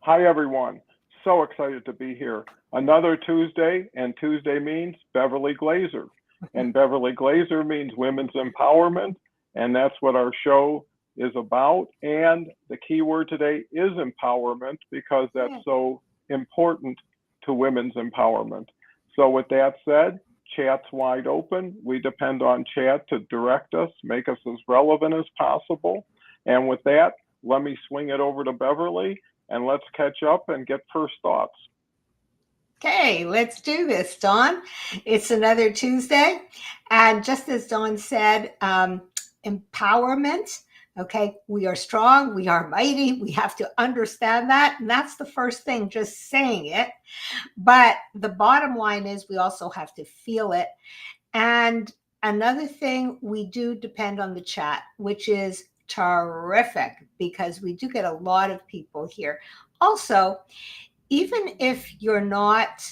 Hi, everyone. So excited to be here. Another Tuesday, and Tuesday means Beverly Glazer. And Beverly Glazer means women's empowerment, and that's what our show is about. And the key word today is empowerment because that's Yeah. so important to women's empowerment. So, with that said, chat's wide open. We depend on chat to direct us, make us as relevant as possible. And with that, let me swing it over to Beverly and let's catch up and get first thoughts. Okay, let's do this, Dawn. It's another Tuesday. And just as Dawn said, empowerment. Okay, we are strong, we are mighty, we have to understand that. And that's the first thing, just saying it. But the bottom line is we also have to feel it. And another thing, we do depend on the chat, which is terrific because we do get a lot of people here. Also, even if you're not,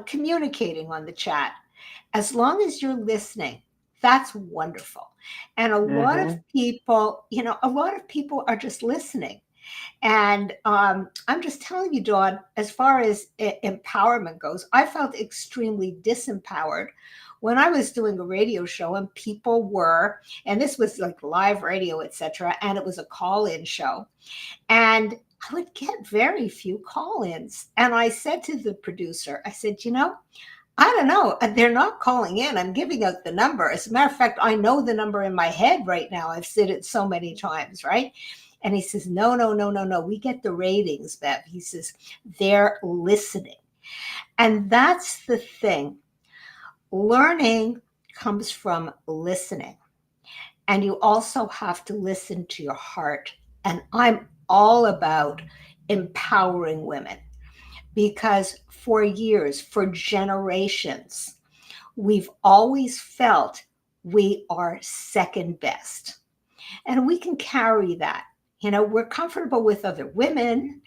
communicating on the chat, as long as you're listening, that's wonderful. And Mm-hmm. a lot of people are just listening. And I'm just telling you, Dawn, as far as empowerment goes, I felt extremely disempowered when I was doing a radio show and people were, and this was like live radio, etc., and it was a call-in show. And I would get very few call-ins. And I said to the producer, I said, I don't know. They're not calling in. I'm giving out the number. As a matter of fact, I know the number in my head right now. I've said it so many times, right? And he says, no, no, no, no, no. We get the ratings, Bev. He says, they're listening. And that's the thing. Learning comes from listening. And you also have to listen to your heart. And I'm all about empowering women because for years, for generations, we've always felt we are second best. And we can carry that. We're comfortable with other women,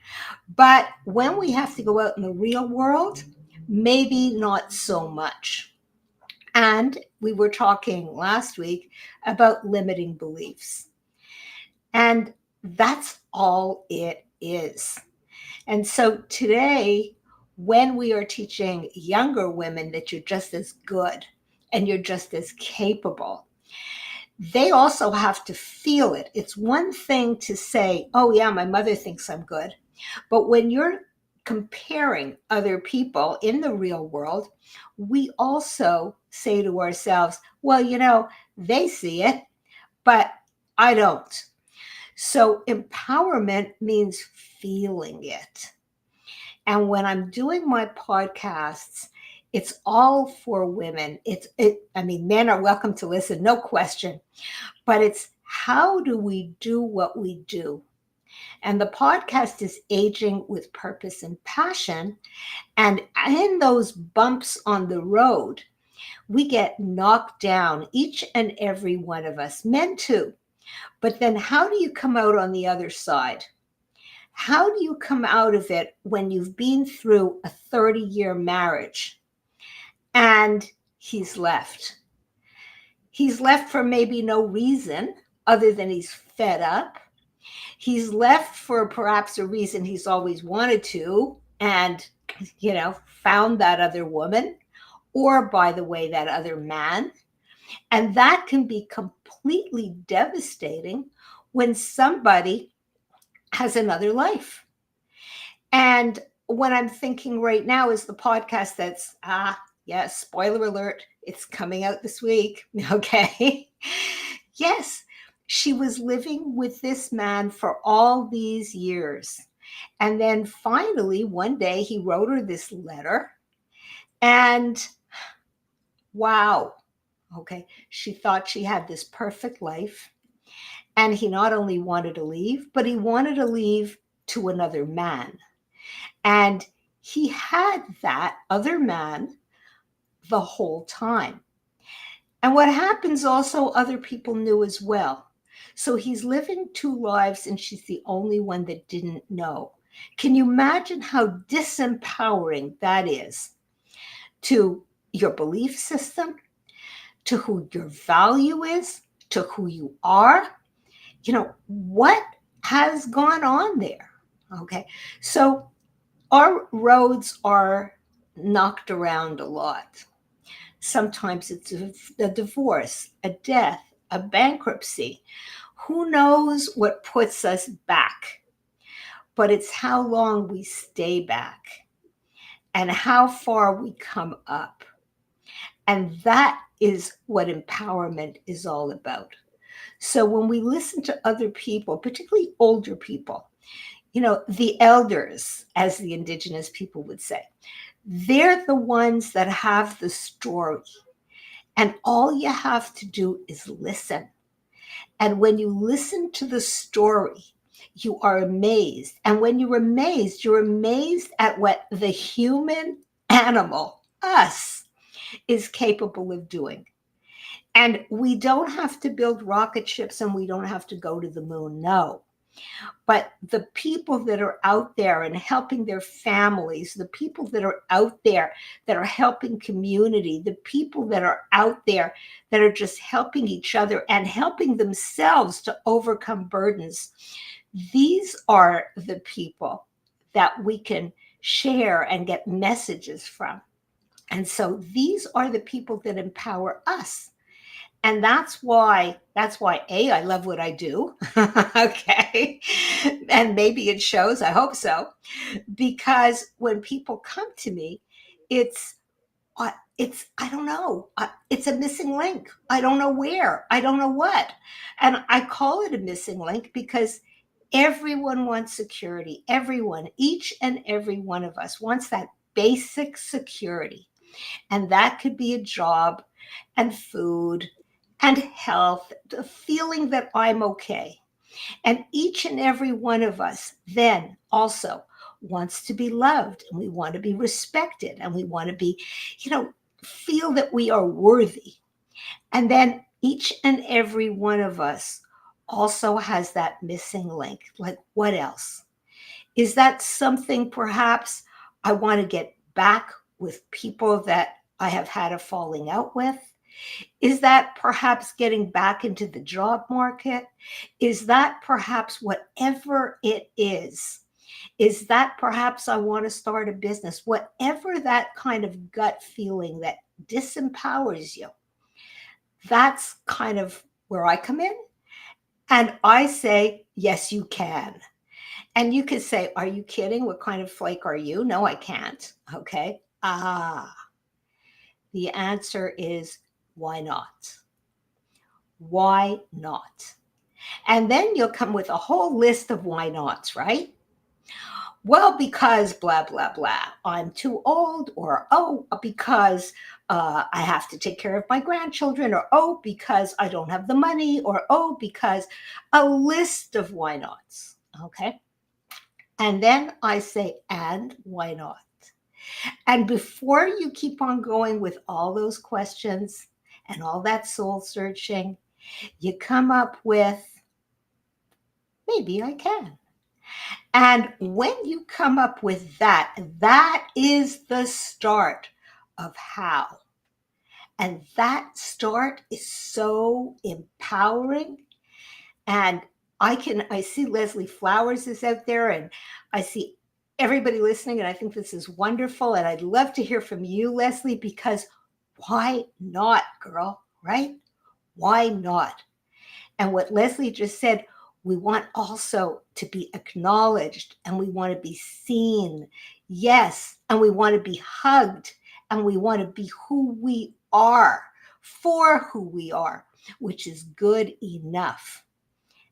but when we have to go out in the real world, maybe not so much. And we were talking last week about limiting beliefs. And that's all it is. And so today, when we are teaching younger women that you're just as good and you're just as capable, they also have to feel it. It's one thing to say, oh, yeah, my mother thinks I'm good. But when you're comparing other people in the real world, we also say to ourselves, well, they see it, but I don't. So empowerment means feeling it. And when I'm doing my podcasts, it's all for women. I mean, men are welcome to listen, no question. But it's how do we do what we do? And the podcast is Aging with Purpose and Passion. And in those bumps on the road, we get knocked down, each and every one of us, men too. But then how do you come out on the other side? How do you come out of it when you've been through a 30-year marriage and he's left? He's left for maybe no reason other than he's fed up. He's left for perhaps a reason he's always wanted to and, found that other woman or, by the way, that other man. And that can be completely devastating when somebody has another life. And what I'm thinking right now is the podcast that's, yes, spoiler alert, it's coming out this week. Okay. Yes, she was living with this man for all these years. And then finally, one day, he wrote her this letter. And wow, okay, she thought she had this perfect life. And he not only wanted to leave, but he wanted to leave to another man. And he had that other man the whole time. And what happens also, other people knew as well. So he's living two lives and she's the only one that didn't know. Can you imagine how disempowering that is to your belief system, to who your value is, to who you are? What has gone on there? Okay. So our roads are knocked around a lot. Sometimes it's a divorce, a death, a bankruptcy. Who knows what puts us back? But it's how long we stay back and how far we come up. And that is what empowerment is all about. So when we listen to other people, particularly older people, the elders, as the indigenous people would say, they're the ones that have the story. And all you have to do is listen. And when you listen to the story, you are amazed. And when you're amazed at what the human animal, us, is capable of doing. And we don't have to build rocket ships and we don't have to go to the moon. No. But the people that are out there and helping their families, the people that are out there that are helping community, the people that are out there that are just helping each other and helping themselves to overcome burdens, these are the people that we can share and get messages from. And so these are the people that empower us. And that's why I love what I do. Okay. And maybe it shows, I hope so, because when people come to me, it's I don't know, it's a missing link. I don't know where, I don't know what. And I call it a missing link because everyone wants security. Everyone, each and every one of us wants that basic security. And that could be a job and food and health, the feeling that I'm okay. And each and every one of us then also wants to be loved, and we want to be respected, and we want to be, feel that we are worthy. And then each and every one of us also has that missing link. Like, what else? Is that something perhaps I want to get back with people that I have had a falling out with? Is that perhaps getting back into the job market? Is that perhaps whatever it is? Is that perhaps I want to start a business? Whatever that kind of gut feeling that disempowers you, that's kind of where I come in. And I say, yes, you can. And you could say, are you kidding? What kind of flake are you? No, I can't. Okay. The answer is why not? Why not? And then you'll come with a whole list of why nots, right? Well, because blah, blah, blah. I'm too old, or oh, because I have to take care of my grandchildren, or oh, because I don't have the money, or oh, because a list of why nots. Okay. And then I say, and why not? And before you keep on going with all those questions and all that soul searching, you come up with, maybe I can. And when you come up with that, that is the start of how. And that start is so empowering. And I see Leslie Flowers is out there, and I see everybody listening, and I think this is wonderful. And I'd love to hear from you, Leslie, because why not, girl? Right? Why not? And what Leslie just said, we want also to be acknowledged, and we want to be seen. Yes. And we want to be hugged, and we want to be who we are for who we are, which is good enough.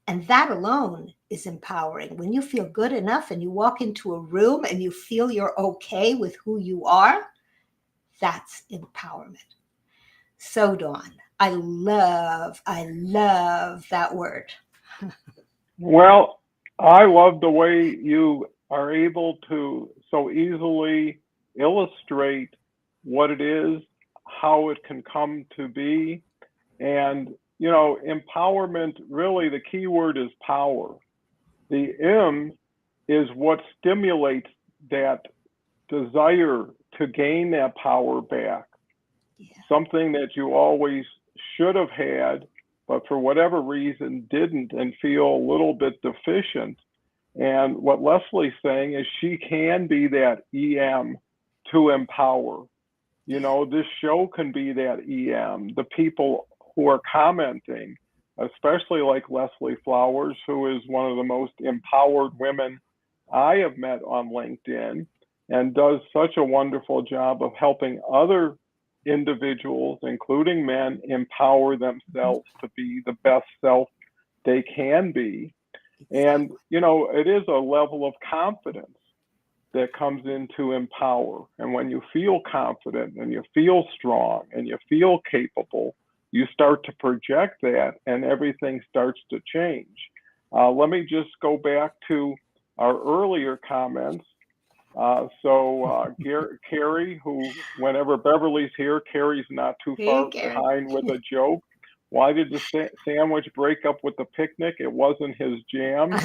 And that alone is empowering. When you feel good enough and you walk into a room and you feel you're okay with who you are, that's empowerment. So, Dawn, I love that word. Well, I love the way you are able to so easily illustrate what it is, how it can come to be. And, empowerment, really the key word is power. The M is what stimulates that desire to gain that power back, Yeah. something that you always should have had, but for whatever reason didn't, and feel a little bit deficient. And what Leslie's saying is she can be that EM to empower. You know, this show can be that EM. The people who are commenting, especially like Leslie Flowers, who is one of the most empowered women I have met on LinkedIn and does such a wonderful job of helping other individuals, including men, empower themselves to be the best self they can be. And, Exactly. you know, it is a level of confidence that comes into empower. And when you feel confident and you feel strong and you feel capable, you start to project that and everything starts to change. Let me just go back to our earlier comments. Carrie, who, whenever Beverly's here, Carrie's not too Hey, far Gary. behind with a joke. Why did the sandwich break up with the picnic? It wasn't his jam.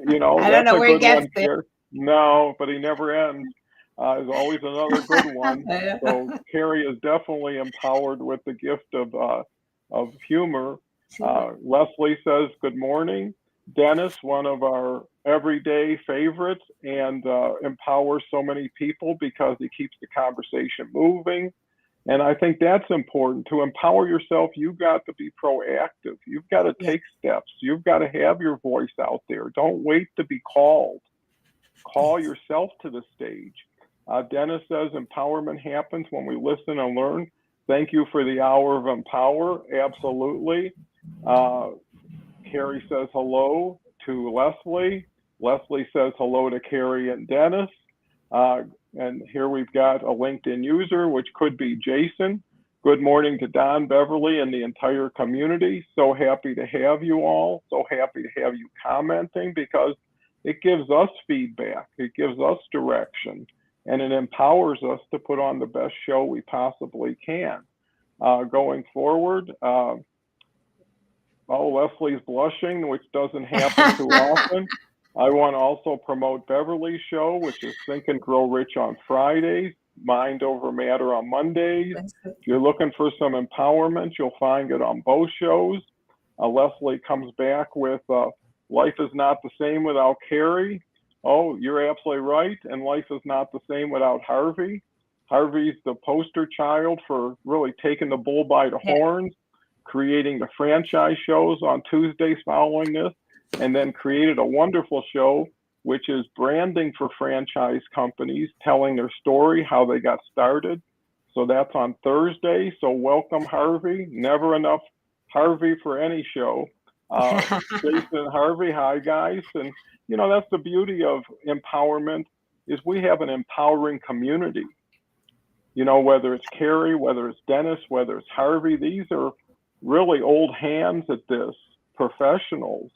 You know, I don't that's know a where he good gets one, it. Carrie. No, but he never ends. There's always another good one. So Carrie is definitely empowered with the gift of humor. Super. Leslie says good morning. Dennis, one of our everyday favorites, and empowers so many people because he keeps the conversation moving. And I think that's important. To empower yourself, you've got to be proactive. You've got to Yeah. take steps. You've got to have your voice out there. Don't wait to be called. Call Yes. yourself to the stage. Dennis says empowerment happens when we listen and learn. Thank you for the hour of empower. Absolutely. Uh, Carrie says hello to Leslie. Leslie says hello to Carrie and Dennis. Uh, and here we've got a LinkedIn user, which could be Jason. Good morning to Don, Beverly, and the entire community. So happy to have you all. So happy to have you commenting because it gives us feedback. It gives us direction and it empowers us to put on the best show we possibly can. Going forward, oh, Leslie's blushing, which doesn't happen too often. I want to also promote Beverly's show, which is Think and Grow Rich on Fridays, Mind Over Matter on Mondays. That's good. If you're looking for some empowerment, you'll find it on both shows. Leslie comes back with Life is Not the Same Without Carrie. Oh, you're absolutely right. And life is not the same without Harvey. Harvey's the poster child for really taking the bull by the Yeah. horns, creating the franchise shows on Tuesdays following this, and then created a wonderful show, which is branding for franchise companies, telling their story, how they got started. So that's on Thursday. So welcome, Harvey. Never enough Harvey for any show. Jason and Harvey, hi guys. And you know, that's the beauty of empowerment is we have an empowering community. You know, whether it's Carrie, whether it's Dennis, whether it's Harvey, these are really old hands at this, professionals.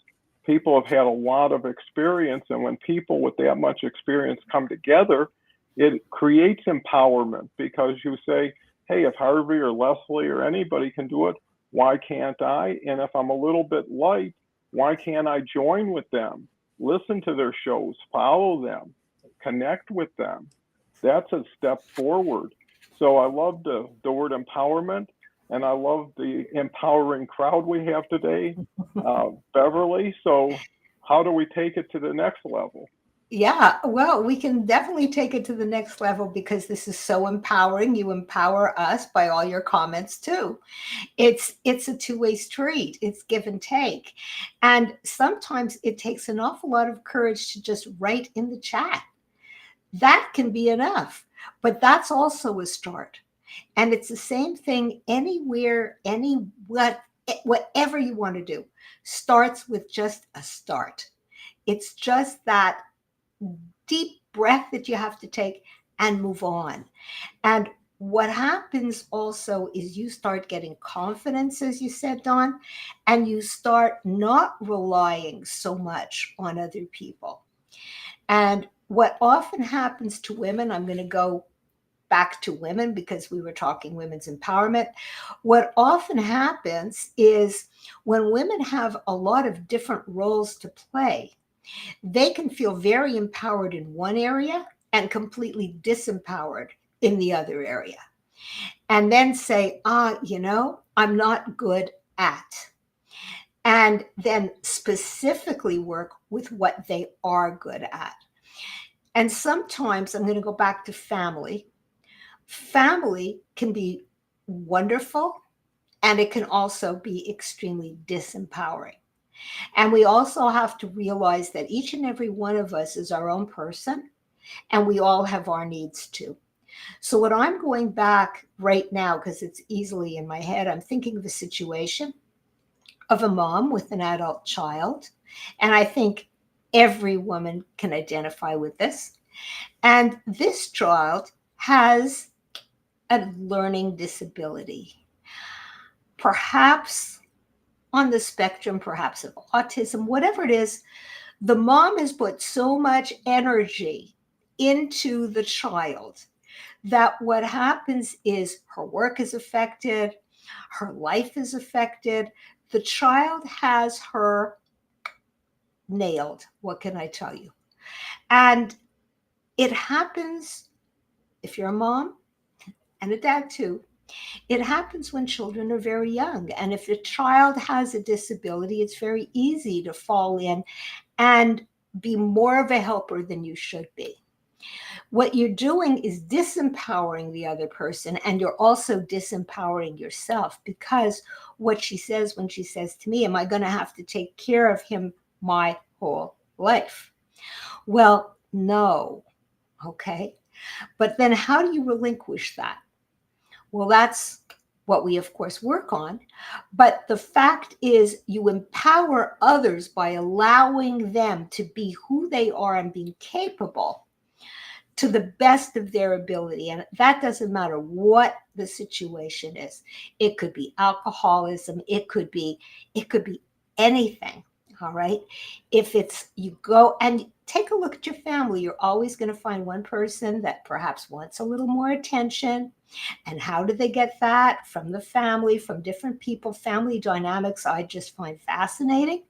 People have had a lot of experience, and when people with that much experience come together, it creates empowerment because you say, hey, if Harvey or Leslie or anybody can do it, why can't I? And if I'm a little bit light, why can't I join with them? Listen to their shows, follow them, connect with them. That's a step forward. So I love the word empowerment, and I love the empowering crowd we have today, Beverly. So how do we take it to the next level? Yeah, well, we can definitely take it to the next level because this is so empowering. You empower us by all your comments too. It's a two-way street. It's give and take. And sometimes it takes an awful lot of courage to just write in the chat. That can be enough. But that's also a start. And it's the same thing anywhere, whatever you want to do starts with just a start. It's just that deep breath that you have to take and move on. And what happens also is you start getting confidence, as you said, Don, and you start not relying so much on other people. And what often happens to women, I'm going to go back to women because we were talking women's empowerment. What often happens is when women have a lot of different roles to play, they can feel very empowered in one area and completely disempowered in the other area. And then say, I'm not good at. and then specifically work with what they are good at. And sometimes I'm going to go back to family. Family can be wonderful, and it can also be extremely disempowering. And we also have to realize that each and every one of us is our own person, and we all have our needs too. So, what I'm going back right now, because it's easily in my head, I'm thinking of a situation of a mom with an adult child. And I think every woman can identify with this. And this child has a learning disability, perhaps on the spectrum, perhaps of autism, whatever it is. The mom has put so much energy into the child that what happens is her work is affected, her life is affected. The child has her nailed. What can I tell you? And it happens, if you're a mom and a dad too, it happens when children are very young. And if a child has a disability, it's very easy to fall in and be more of a helper than you should be. What you're doing is disempowering the other person, and you're also disempowering yourself, because what she says when she says to me, am I going to have to take care of him my whole life? Well, no. Okay. But then how do you relinquish that? Well, that's what we, of course, work on. But the fact is, you empower others by allowing them to be who they are and being capable to the best of their ability. And that doesn't matter what the situation is. It could be alcoholism. It could be anything. All right. If it's, you go and take a look at your family, you're always going to find one person that perhaps wants a little more attention. And how do they get that? From the family, from different people. Family dynamics, I just find fascinating.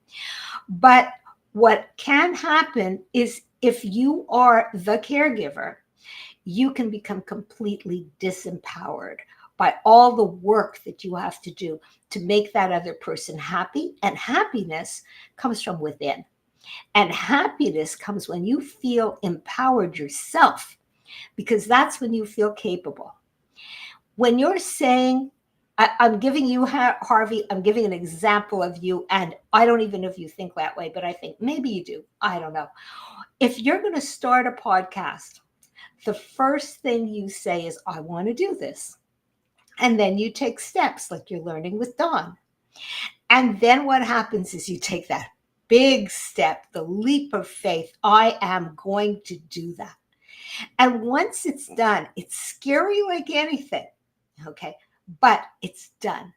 But what can happen is, if you are the caregiver, you can become completely disempowered by all the work that you have to do to make that other person happy. And happiness comes from within. And happiness comes when you feel empowered yourself, because that's when you feel capable. When you're saying, I'm giving you, Harvey, I'm giving an example of you, and I don't even know if you think that way, but I think maybe you do. I don't know. If you're going to start a podcast, the first thing you say is, I want to do this. And then you take steps like you're learning with Dawn. And then what happens is you take that big step, the leap of faith. I am going to do that. And once it's done, it's scary like anything. Okay. But it's done.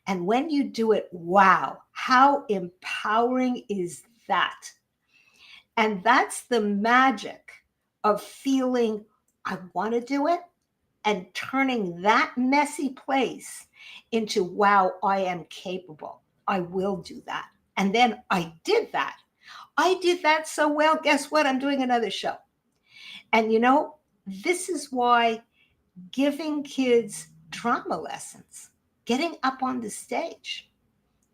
And when you do it, wow, how empowering is that? And that's the magic of feeling I want to do it, and turning that messy place into, wow, I am capable. I will do that. And then I did that. I did that so well. Guess what? I'm doing another show. And this is why giving kids drama lessons, getting up on the stage,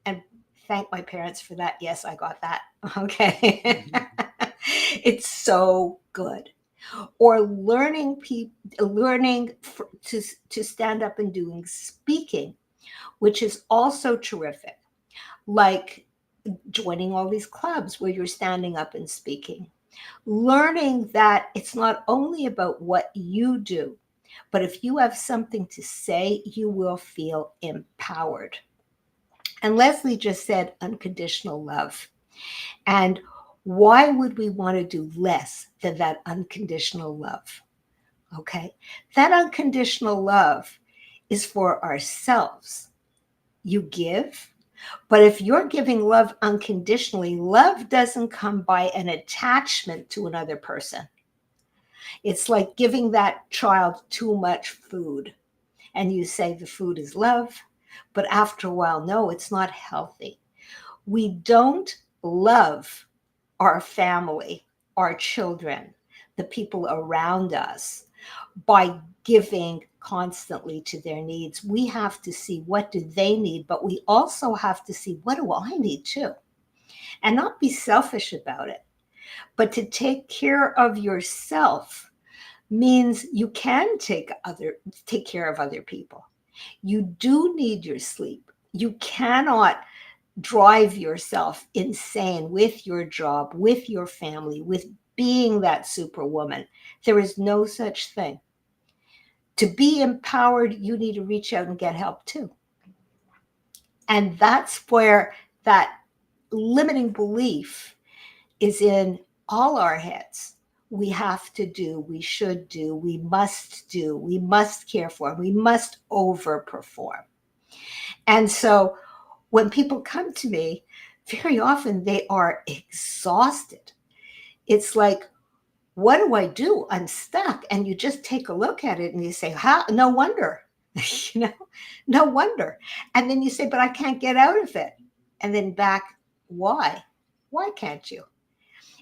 and thank my parents for that. Yes, I got that. Okay. It's so good. Or learning to stand up and doing speaking, which is also terrific. Like joining all these clubs where you're standing up and speaking. Learning that it's not only about what you do, but if you have something to say, you will feel empowered. And Leslie just said unconditional love. And why would we want to do less than that unconditional love? Okay. That unconditional love is for ourselves. You give, but if you're giving love unconditionally, love doesn't come by an attachment to another person. It's like giving that child too much food, and you say the food is love, but after a while, no, it's not healthy. We don't love our family, our children, the people around us, by giving constantly to their needs. We have to see what do they need, but we also have to see what do I need too, and not be selfish about it. But to take care of yourself means you can take care of other people. You do need your sleep. You cannot drive yourself insane with your job, with your family, with being that superwoman. There is no such thing. To be empowered, you need to reach out and get help too. And that's where that limiting belief is in all our heads. We have to do, we should do, we must care for, we must overperform. And so when people come to me, very often they are exhausted. It's like, what do I do? I'm stuck. And you just take a look at it and you say, how? No wonder, no wonder. And then you say, but I can't get out of it. And then back, why? Why can't you?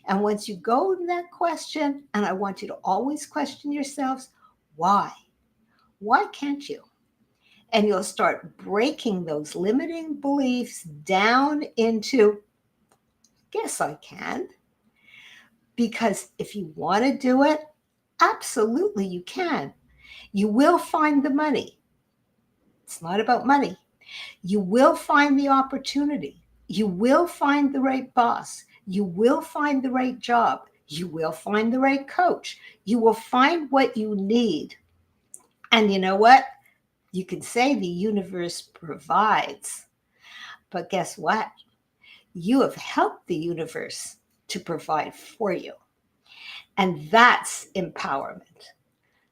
And once you go to that question, and I want you to always question yourselves, why? Why can't you? And you'll start breaking those limiting beliefs down into, yes, I can. Because if you want to do it, absolutely you can. You will find the money. It's not about money. You will find the opportunity. You will find the right boss. You will find the right job. You will find the right coach. You will find what you need. And you know what? You can say the universe provides. But guess what? You have helped the universe to provide for you. And that's empowerment.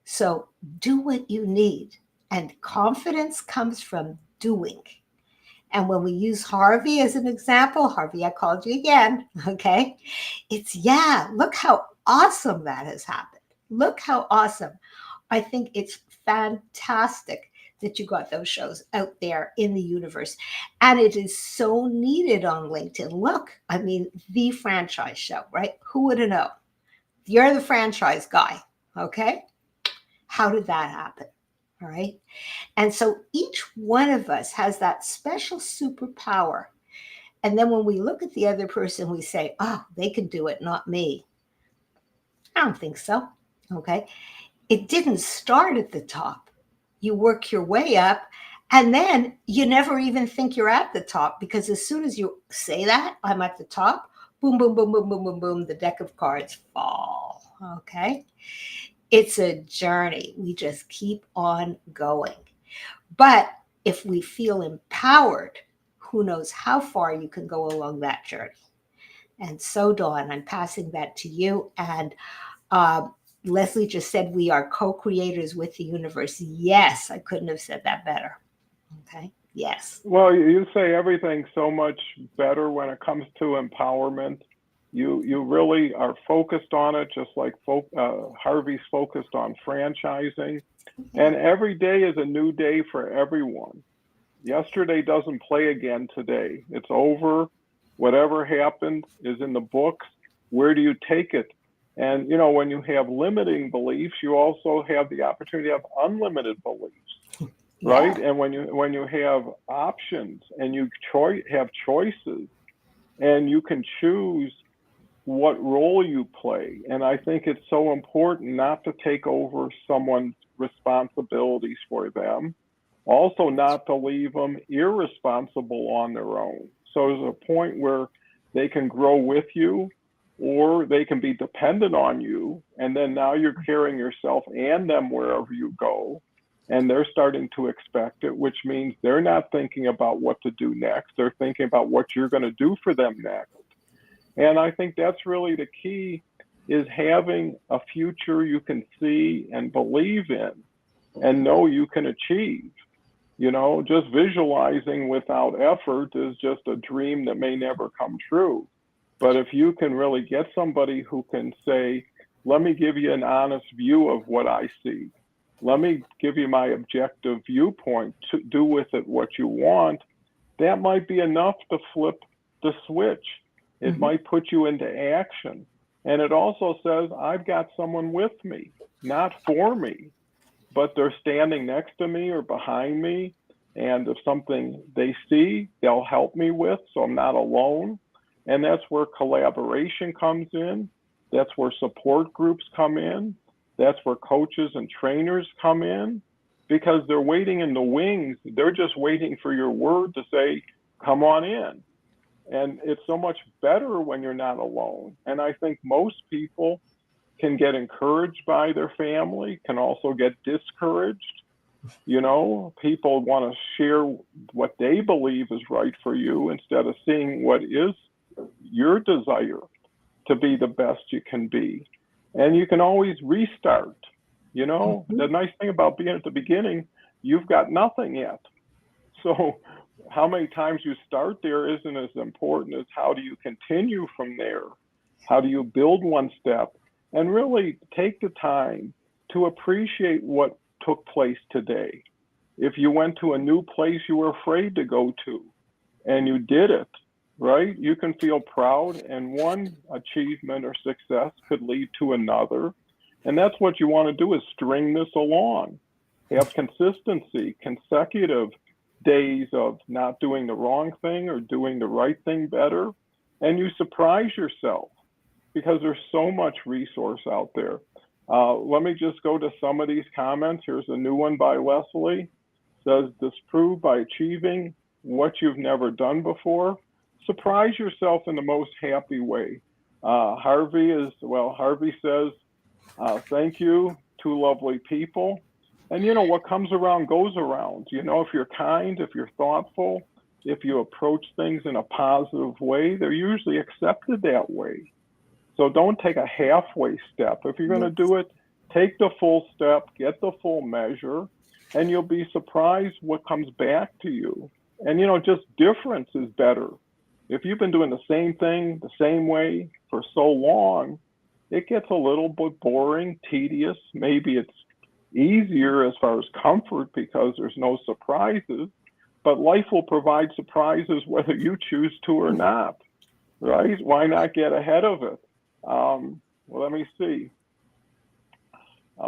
So do what you need. And confidence comes from doing. And when we use Harvey as an example, Harvey, I called you again, okay? It's, yeah, look how awesome that has happened. Look how awesome. I think it's fantastic that you got those shows out there in the universe. And it is so needed on LinkedIn. Look, I mean, the franchise show, right? Who would have known? You're the franchise guy, okay? How did that happen? All right. And so each one of us has that special superpower. And then when we look at the other person, we say, oh, they can do it, not me. I don't think so. Okay. It didn't start at the top. You work your way up, and then you never even think you're at the top, because as soon as you say that, I'm at the top, boom, boom, boom, boom, boom, boom, boom, the deck of cards fall. Okay. It's a journey. We just keep on going. But if we feel empowered, who knows how far you can go along that journey. And so, Dawn, I'm passing that to you. And Leslie just said we are co-creators with the universe. Yes, I couldn't have said that better. Okay. Yes. Well, you say everything so much better when it comes to empowerment. You really are focused on it, just like Harvey's focused on franchising. And every day is a new day for everyone. Yesterday doesn't play again today. It's over. Whatever happened is in the books. Where do you take it? And, when you have limiting beliefs, you also have the opportunity to have unlimited beliefs, right? And when you have options and you have choices, and you can choose what role you play. And I think it's so important not to take over someone's responsibilities for them. Also, not to leave them irresponsible on their own. So there's a point where they can grow with you, or they can be dependent on you. And then now you're carrying yourself and them wherever you go. And they're starting to expect it, which means they're not thinking about what to do next. They're thinking about what you're going to do for them next. And I think that's really the key, is having a future you can see and believe in and know you can achieve. Just visualizing without effort is just a dream that may never come true. But if you can really get somebody who can say, let me give you an honest view of what I see. Let me give you my objective viewpoint, to do with it what you want. That might be enough to flip the switch. It might put you into action. And it also says, I've got someone with me, not for me, but they're standing next to me or behind me. And if something they see, they'll help me with, so I'm not alone. And that's where collaboration comes in. That's where support groups come in. That's where coaches and trainers come in, because they're waiting in the wings. They're just waiting for your word to say, come on in. And it's so much better when you're not alone. And I think most people can get encouraged by their family, can also get discouraged. You know, people want to share what they believe is right for you instead of seeing what is your desire to be the best you can be. And you can always restart. You know, the nice thing about being at the beginning, you've got nothing yet. So how many times you start there isn't as important as how do you continue from there? How do you build one step? And really take the time to appreciate what took place today. If you went to a new place you were afraid to go to and you did it, right? You can feel proud, and one achievement or success could lead to another. And that's what you want to do, is string this along. Have consistency, consecutive days of not doing the wrong thing or doing the right thing better. And you surprise yourself because there's so much resource out there. Let me just go to some of these comments. Here's a new one by Leslie. Says, disprove by achieving what you've never done before. Surprise yourself in the most happy way. Harvey says, thank you, two lovely people. And you know, what comes around goes around. You know, if you're kind, if you're thoughtful, if you approach things in a positive way, they're usually accepted that way. So don't take a halfway step. If you're going to do it, take the full step, get the full measure, and you'll be surprised what comes back to you. And you know, just difference is better. If you've been doing the same thing the same way for so long, it gets a little bit boring, tedious. Maybe it's easier as far as comfort because there's no surprises, but life will provide surprises whether you choose to or not, right? Why not get ahead of it? Well, let me see.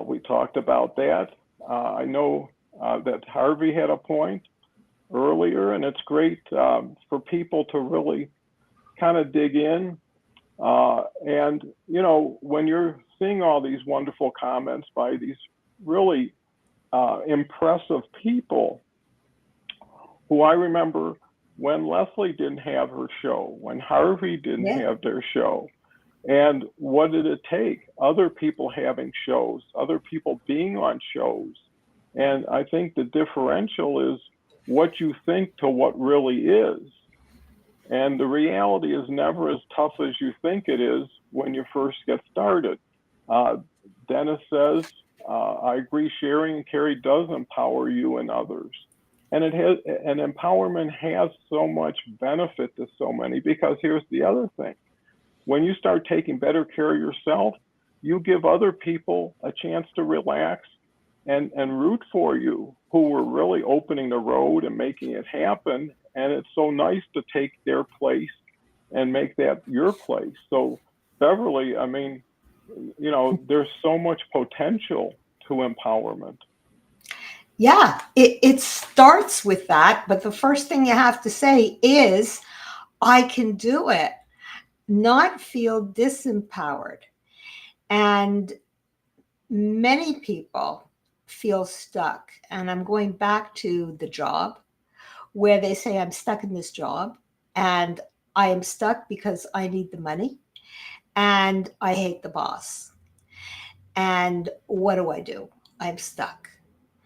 We talked about that. I know that Harvey had a point earlier, and it's great for people to really kind of dig in. And, you know, when you're seeing all these wonderful comments by these really impressive people, who I remember when Leslie didn't have her show, when Harvey didn't have their show. And what did it take? Other people having shows, other people being on shows. And I think the differential is what you think to what really is. And the reality is never as tough as you think it is when you first get started. Dennis says, I agree, sharing and Carrie does empower you and others. And empowerment has so much benefit to so many, because here's the other thing. When you start taking better care of yourself, you give other people a chance to relax and root for you, who were really opening the road and making it happen. And it's so nice to take their place and make that your place. So Beverly, I mean, you know, there's so much potential to empowerment. Yeah, it starts with that. But the first thing you have to say is, I can do it, not feel disempowered. And many people feel stuck. And I'm going back to the job, where they say, I'm stuck in this job and I am stuck because I need the money and I hate the boss. And what do? I'm stuck.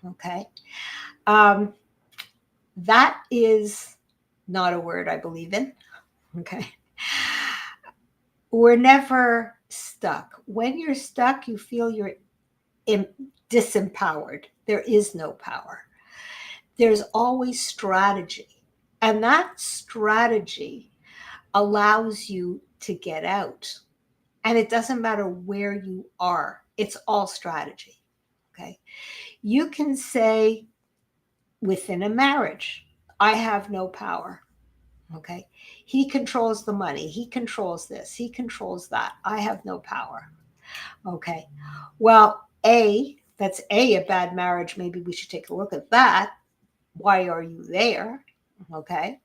Okay. That is not a word I believe in. Okay. We're never stuck. When you're stuck, you feel you're disempowered. There is no power. There's always strategy. And that strategy allows you to get out. And it doesn't matter where you are, it's all strategy. Okay. You can say within a marriage, I have no power. Okay. He controls the money. He controls this. He controls that. I have no power. Okay. Well, that's a bad marriage. Maybe we should take a look at that. Why are you there? Okay.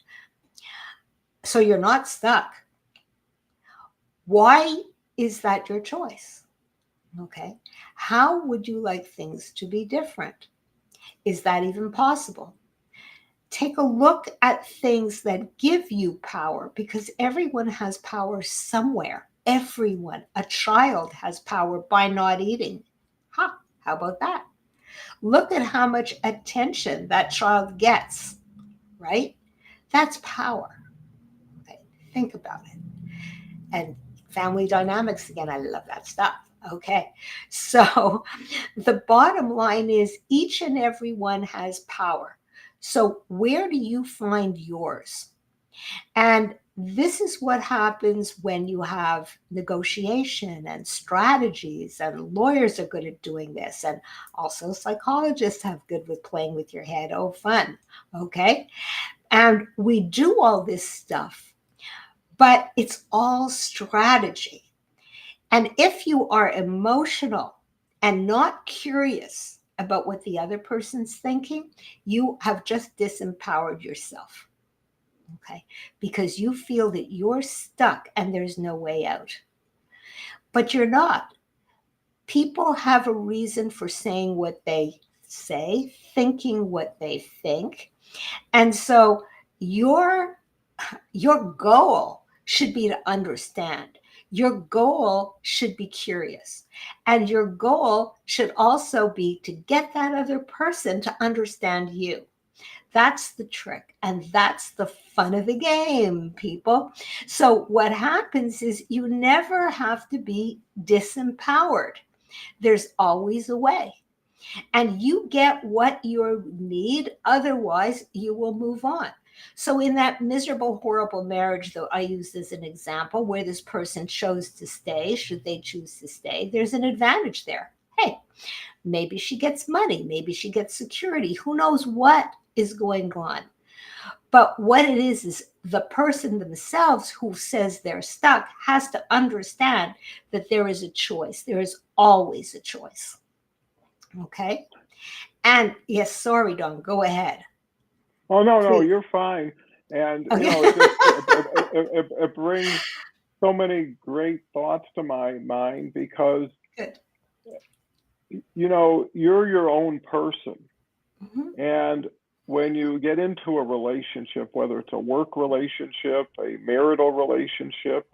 So you're not stuck. Why is that your choice? Okay. How would you like things to be different? Is that even possible? Take a look at things that give you power, because everyone has power somewhere. Everyone. A child has power by not eating. How about that? Look at how much attention that child gets, right? That's power. Okay, think about it. And family dynamics again, I love that stuff. Okay, so the bottom line is each and every one has power. So where do you find yours? And this is what happens when you have negotiation and strategies, and lawyers are good at doing this, and also psychologists have good with playing with your head. Oh, fun. Okay. And we do all this stuff, but it's all strategy. And if you are emotional and not curious about what the other person's thinking, you have just disempowered yourself. Okay, because you feel that you're stuck and there's no way out. But you're not. People have a reason for saying what they say, thinking what they think. And so your your goal should be to understand. Your goal should be curious. And your goal should also be to get that other person to understand you. That's the trick. And that's the fun of the game, people. So, what happens is you never have to be disempowered. There's always a way. And you get what you need. Otherwise, you will move on. So, in that miserable, horrible marriage, though, I used as an example where this person chose to stay, should they choose to stay, there's an advantage there. Hey, maybe she gets money, maybe she gets security. Who knows what is going on? But what it is the person themselves who says they're stuck has to understand that there is a choice. There is always a choice. Okay. And yes, sorry, Don, go ahead, Oh, no, no, please. you're fine. And, Okay. it brings so many great thoughts to my mind because, Good. you're your own person. Hmm. And when you get into a relationship, whether it's a work relationship, a marital relationship,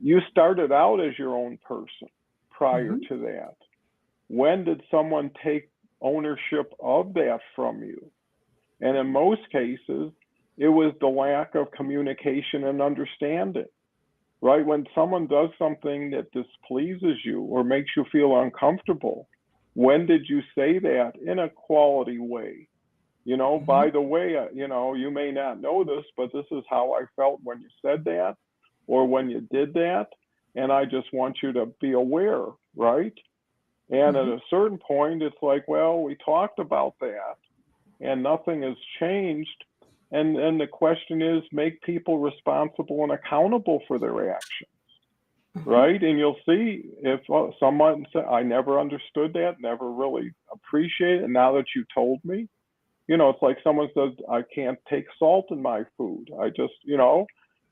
you started out as your own person prior Hmm. to that. When did someone take ownership of that from you? And in most cases, it was the lack of communication and understanding, right? When someone does something that displeases you or makes you feel uncomfortable, when did you say that in a quality way? By Hmm. the way, you may not know this, but this is how I felt when you said that or when you did that. And I just want you to be aware, right? And at Hmm. a certain point, it's like, well, we talked about that and nothing has changed. And the question is, make people responsible and accountable for their actions, Hmm. right? And you'll see if someone said, I never understood that, never really appreciate it. And now that you told me, it's like someone says, I can't take salt in my food.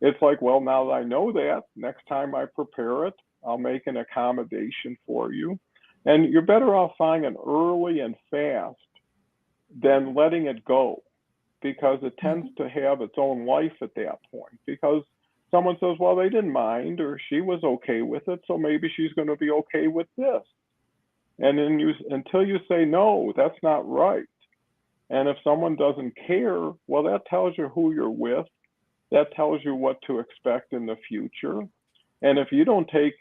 It's like, well, now that I know that, next time I prepare it, I'll make an accommodation for you. And you're better off finding early and fast than letting it go because it tends Hmm. to have its own life at that point. Because someone says, well, they didn't mind or she was okay with it, so maybe she's going to be okay with this. And then until you say, no, that's not right. And if someone doesn't care, well, that tells you who you're with. That tells you what to expect in the future. And if you don't take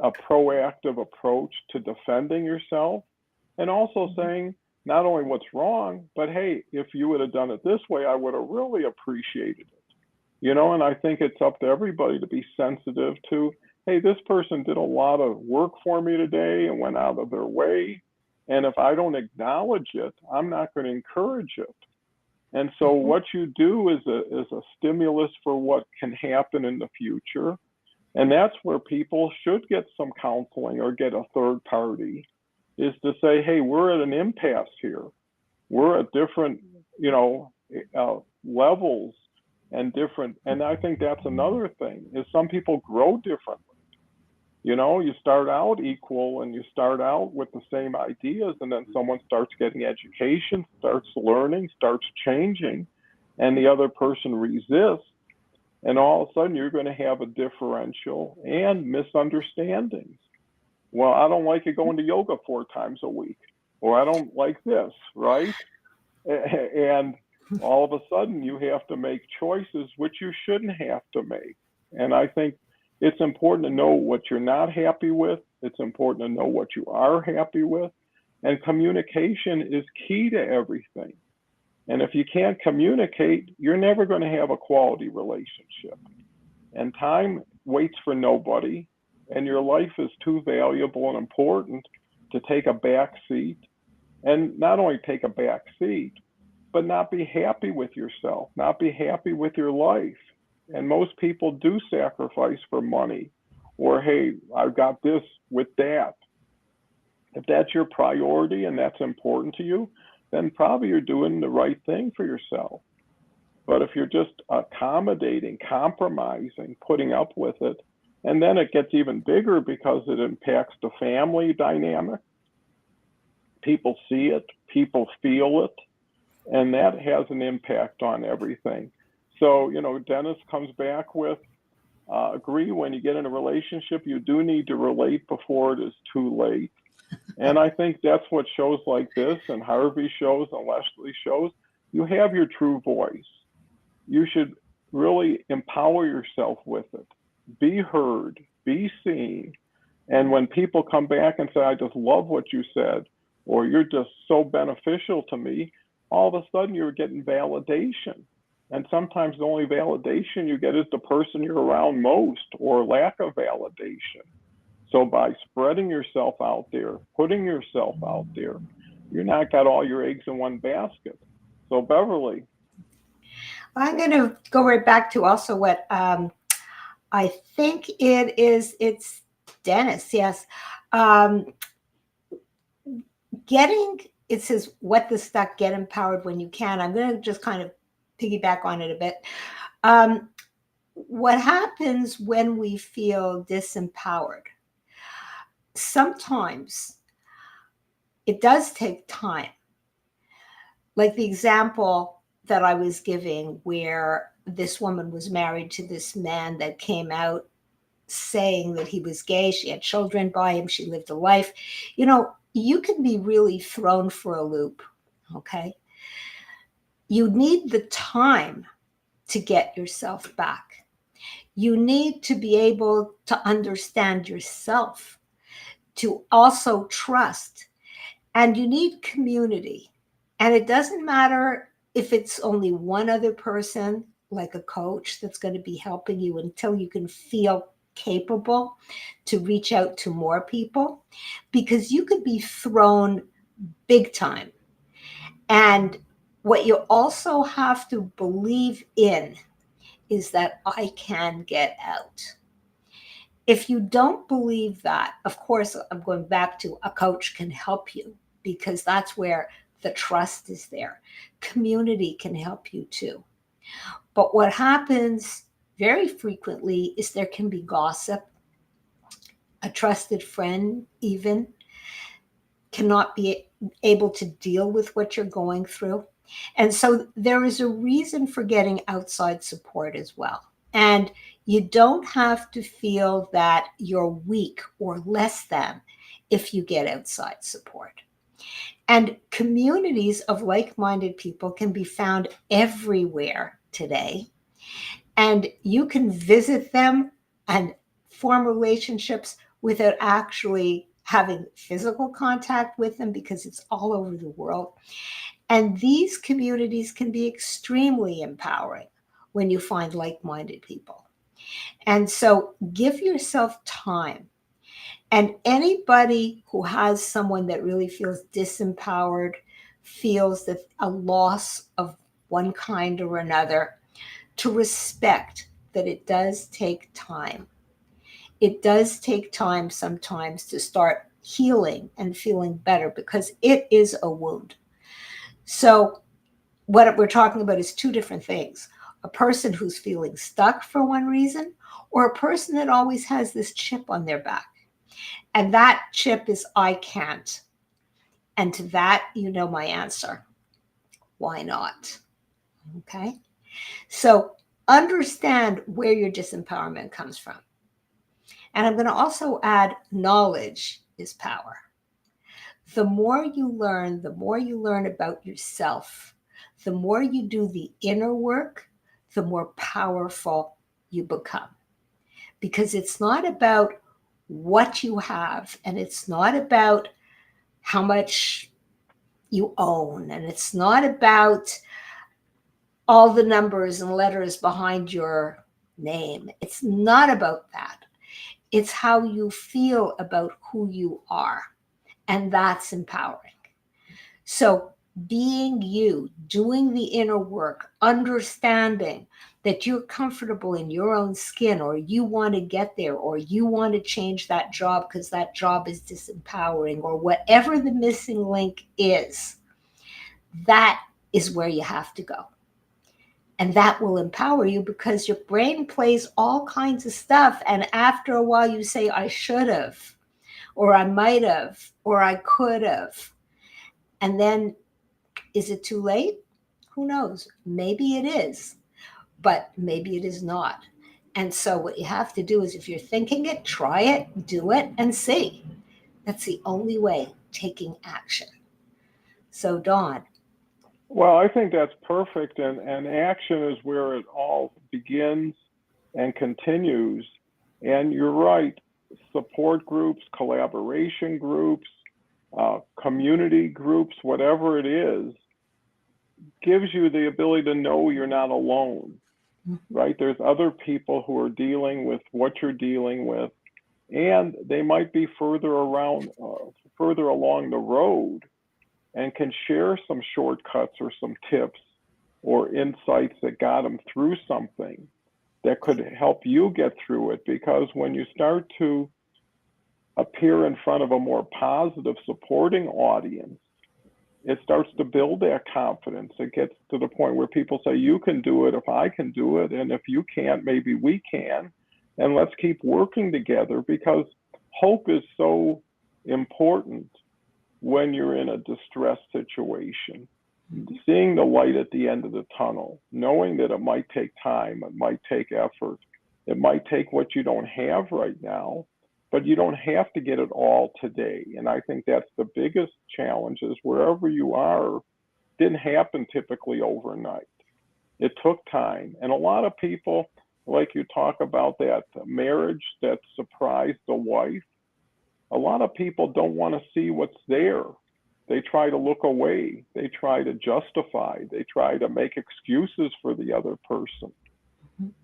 a proactive approach to defending yourself and also saying not only what's wrong, but hey, if you would have done it this way, I would have really appreciated it. And I think it's up to everybody to be sensitive to, hey, this person did a lot of work for me today and went out of their way. And if I don't acknowledge it, I'm not going to encourage it. And so what you do is a stimulus for what can happen in the future. And that's where people should get some counseling or get a third party, is to say, hey, we're at an impasse here. We're at different, you know, levels and different. And I think that's another thing, is some people grow differently. You know, you start out equal and you start out with the same ideas, and then someone starts getting education, starts learning, starts changing, and the other person resists. And all of a sudden, you're going to have a differential and misunderstandings. Well, I don't like you going to yoga 4 times a week, or I don't like this, right? And all of a sudden, you have to make choices which you shouldn't have to make. And I think it's important to know what you're not happy with. It's important to know what you are happy with. And communication is key to everything. And if you can't communicate, you're never going to have a quality relationship. And time waits for nobody. And your life is too valuable and important to take a back seat. And not only take a back seat, but not be happy with yourself, not be happy with your life. And most people do sacrifice for money, or, hey, I've got this with that. If that's your priority and that's important to you, then probably you're doing the right thing for yourself. But if you're just accommodating, compromising, putting up with it, and then it gets even bigger because it impacts the family dynamic. People see it, people feel it, and that has an impact on everything. So, you know, Dennis comes back with, agree, when you get in a relationship, you do need to relate before it is too late. And I think that's what shows like this, and Harvey shows and Leslie shows, you have your true voice. You should really empower yourself with it. Be heard, be seen. And when people come back and say, I just love what you said, or you're just so beneficial to me, all of a sudden you're getting validation. And sometimes the only validation you get is the person you're around most, or lack of validation. So by spreading yourself out there, putting yourself out there, you're not got all your eggs in one basket. So Beverly. I'm going to go right back to also what I think it's Dennis, yes. It says, what the stuck, get empowered when you can. I'm going to just kind of piggyback on it a bit. What happens when we feel disempowered? Sometimes it does take time. Like the example that I was giving, where this woman was married to this man that came out saying that he was gay. She had children by him. She lived a life. You know, you can be really thrown for a loop, okay? You need the time to get yourself back. You need to be able to understand yourself, to also trust, and you need community. And it doesn't matter if it's only one other person, like a coach, that's going to be helping you until you can feel capable to reach out to more people, because you could be thrown big time. And what you also have to believe in is that I can get out. If you don't believe that, of course, I'm going back to a coach can help you, because that's where the trust is there. Community can help you too. But what happens very frequently is there can be gossip. A trusted friend even cannot be able to deal with what you're going through. And so there is a reason for getting outside support as well. And you don't have to feel that you're weak or less than if you get outside support. And communities of like-minded people can be found everywhere today. And you can visit them and form relationships without actually having physical contact with them, because it's all over the world. And these communities can be extremely empowering when you find like-minded people. And so give yourself time. And anybody who has someone that really feels disempowered, feels that a loss of one kind or another, to respect that it does take time. It does take time sometimes to start healing and feeling better because it is a wound. So, what we're talking about is two different things: a person who's feeling stuck for one reason, or a person that always has this chip on their back. And that chip is I can't. And to that, you know my answer. Why not? Okay. So understand where your disempowerment comes from. And I'm going to also add knowledge is power. The more you learn about yourself, the more you do the inner work, the more powerful you become. Because it's not about what you have, and it's not about how much you own, and it's not about all the numbers and letters behind your name. It's not about that. It's how you feel about who you are, and that's empowering. So being you, doing the inner work, understanding that you're comfortable in your own skin, or you want to get there, or you want to change that job because that job is disempowering, or whatever the missing link is, that is where you have to go. And that will empower you because your brain plays all kinds of stuff. And after a while, you say, I should have, or I might have, or I could have. And then, is it too late? Who knows? Maybe it is, but maybe it is not. And so what you have to do is, if you're thinking it, try it, do it, and see. That's the only way, taking action. So, Dawn. Well, I think that's perfect. And action is where it all begins and continues. And you're right, support groups, collaboration groups, community groups, whatever it is, gives you the ability to know you're not alone, right? There's other people who are dealing with what you're dealing with, and they might be further along the road, and can share some shortcuts or some tips or insights that got them through something that could help you get through it. Because when you start to appear in front of a more positive, supporting audience, it starts to build that confidence. It gets to the point where people say, you can do it if I can do it. And if you can't, maybe we can. And let's keep working together, because hope is so important when you're in a distressed situation. Seeing the light at the end of the tunnel, knowing that it might take time, it might take effort, it might take what you don't have right now, but you don't have to get it all today. And I think that's the biggest challenge, is wherever you are, didn't happen typically overnight. It took time. And a lot of people, like you talk about that marriage that surprised the wife, a lot of people don't want to see what's there. They try to look away. They try to justify. They try to make excuses for the other person.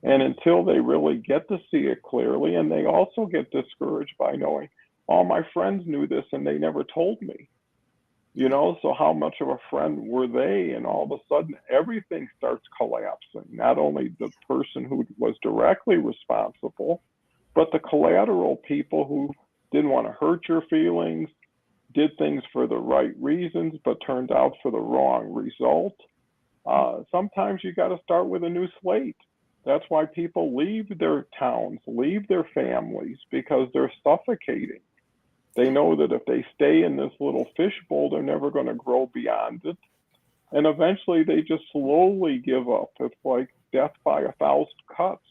And until they really get to see it clearly, and they also get discouraged by knowing, all my friends knew this and they never told me. So how much of a friend were they? And all of a sudden, everything starts collapsing. Not only the person who was directly responsible, but the collateral people who didn't want to hurt your feelings, did things for the right reasons, but turned out for the wrong result. Sometimes you got to start with a new slate. That's why people leave their towns, leave their families, because they're suffocating. They know that if they stay in this little fishbowl, they're never going to grow beyond it. And eventually they just slowly give up. It's like death by 1,000 cuts,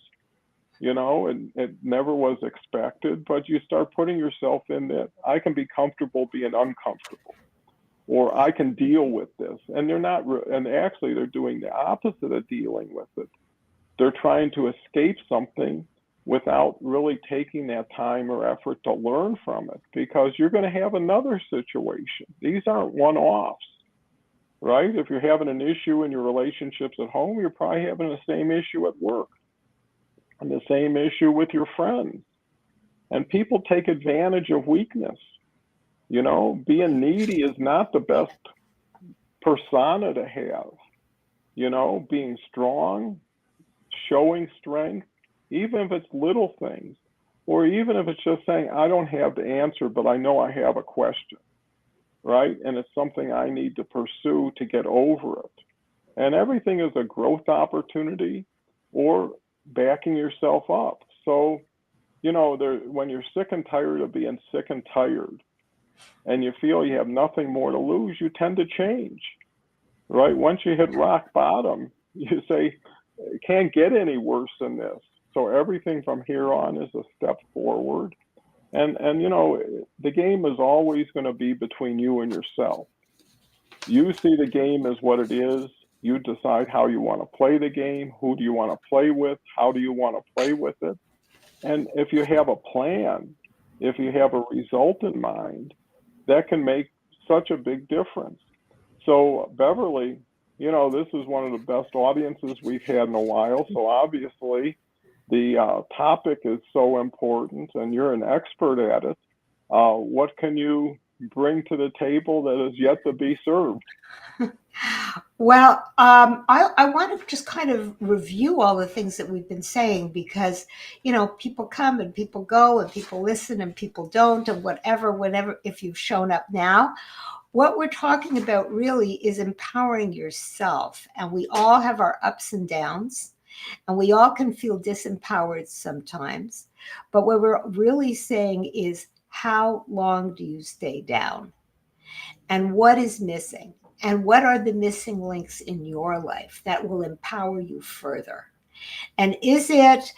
and it never was expected, but you start putting yourself in that I can be comfortable being uncomfortable, or I can deal with this. And they're not, and actually they're doing the opposite of dealing with it. They're trying to escape something without really taking that time or effort to learn from it, because you're going to have another situation. These aren't one-offs, right? If you're having an issue in your relationships at home, you're probably having the same issue at work and the same issue with your friends. And people take advantage of weakness. Being needy is not the best persona to have. being strong, showing strength, even if it's little things, or even if it's just saying, I don't have the answer, but I know I have a question, right? And it's something I need to pursue to get over it. And everything is a growth opportunity or backing yourself up. So, when you're sick and tired of being sick and tired and you feel you have nothing more to lose, you tend to change, right? Once you hit rock bottom, you say, it can't get any worse than this. So everything from here on is a step forward. And the game is always going to be between you and yourself. You see the game as what it is. You decide how you want to play the game. Who do you want to play with? How do you want to play with it? And if you have a plan, if you have a result in mind, that can make such a big difference. So, Beverly, this is one of the best audiences we've had in a while. So, obviously, the topic is so important and you're an expert at it. What can you bring to the table that is yet to be served? Well, I want to just kind of review all the things that we've been saying because, people come and people go and people listen and people don't and whenever, if you've shown up now, what we're talking about really is empowering yourself. And we all have our ups and downs and we all can feel disempowered sometimes. But what we're really saying is, how long do you stay down? And what is missing? And what are the missing links in your life that will empower you further? And is it